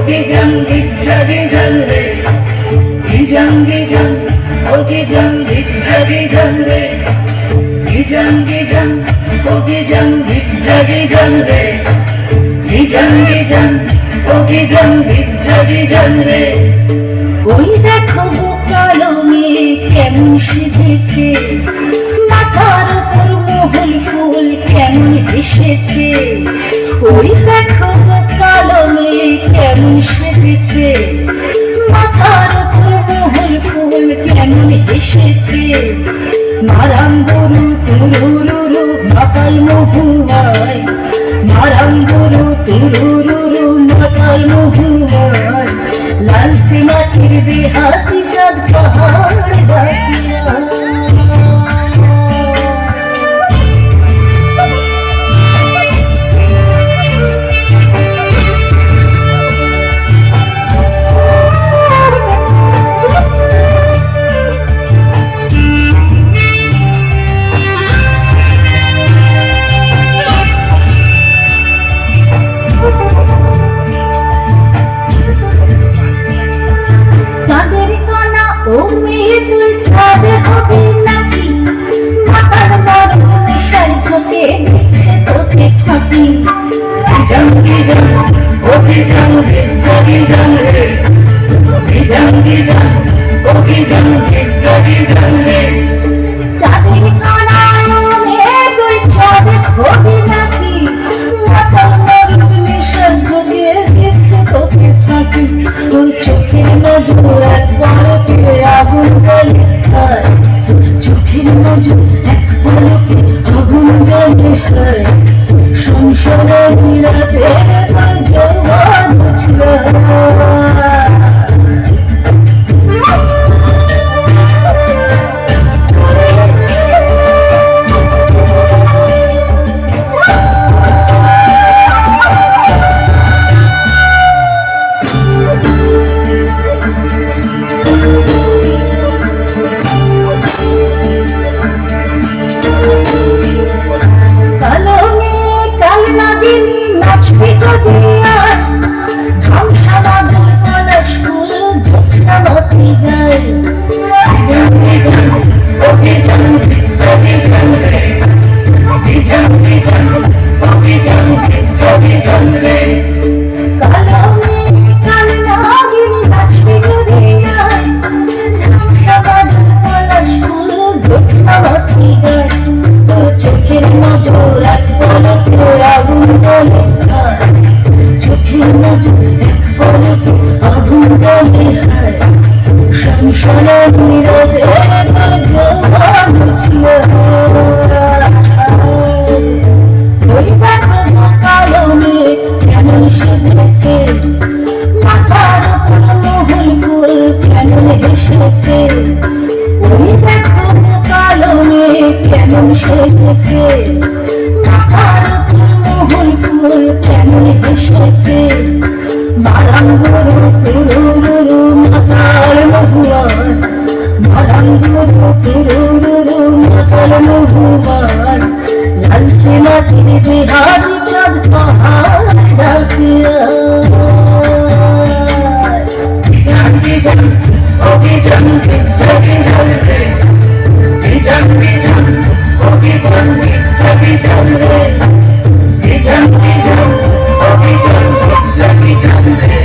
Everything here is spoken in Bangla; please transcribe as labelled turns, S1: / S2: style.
S1: Gijang gijang re, gijang, oh gijang gijang re, gijang, oh gijang gijang re, gijang, oh gijang gijang re।
S2: ওই দেখো কালো মেয়ে কেমন সেজেছে, মাথার উপর মহল ফুল কেমন এসেছে। ওই দেখো কালো মেয়ে কেমন সেজেছে, মাথার উপর মহল ফুল কেমন এসেছে। মারাম গরু তুরুরুরু মাতাল মহুয়ায়, মারাম গরু তুরুরুরু মাতাল মহুয়ায়। লালচে মাটির দেহাতি চাঁদ পাহাড় ডাকিয়া। ও মেয়ে তুই চাঁদ হবি নাকি, মাথার নরম নেশার ঝোঁকে দিচ্ছে তোকে ফাঁকি।
S1: গিজাং, ও গিজাং রে, গিজাং, ও গিজাং রে।
S2: চাঁদের কণা ও মেয়ে তুই চাঁদ হবি নাকি, মাথার নরম নেশার ঝোঁকে দিচ্ছে তোকে ফাঁকি। তোর চোখের নজর এক পলকে আগুন জ্বলে হয়, চোখের নজর এক পলকে আগুন জ্বলে হয়। সংসারের রাতে তোর যৌবন ছোঁয়া। নাচবি যদি আর ঝামসা বাদল পলাশ ফুল জ্যোৎস্না মতি গায়।
S1: ও গিজাং রে, গিজাং, ও গিজাং রে।
S2: কালো মেয়ে কাল নাগিনী নাচবি যদি আর ঝামসা বাদল পলাশ ফুল জ্যোৎস্না মতি গায়। তোর চোখের নজর এক পলকে আগুন জ্বলে হয়, চোখের নজর এক পলকে আগুন জ্বলে হয়। সংসারে নীরবে তোর যৌবন ছোঁয়া। ওই দেখো কালো মেয়ে কেমন সেজেছে, মাথার উপর মহল ফুল কেমন এসেছে। ওই দেখো কালো মেয়ে কেমন সেজেছে, মাথার উপর মহল ফুল কেমন এসেছে। মারাম গরু তুরুরুরু মাতাল মহুয়ার, মারাম গরু তুরুরুরু মাতাল মহুয়ার। লালচে মাটির দেহাতি চাঁদ পাহাড় ডাকিয়া।
S1: গিজাং, ও গিজাং রে, গিজাং, ও গিজাং রে, গিজাং, ও গিজাং রে।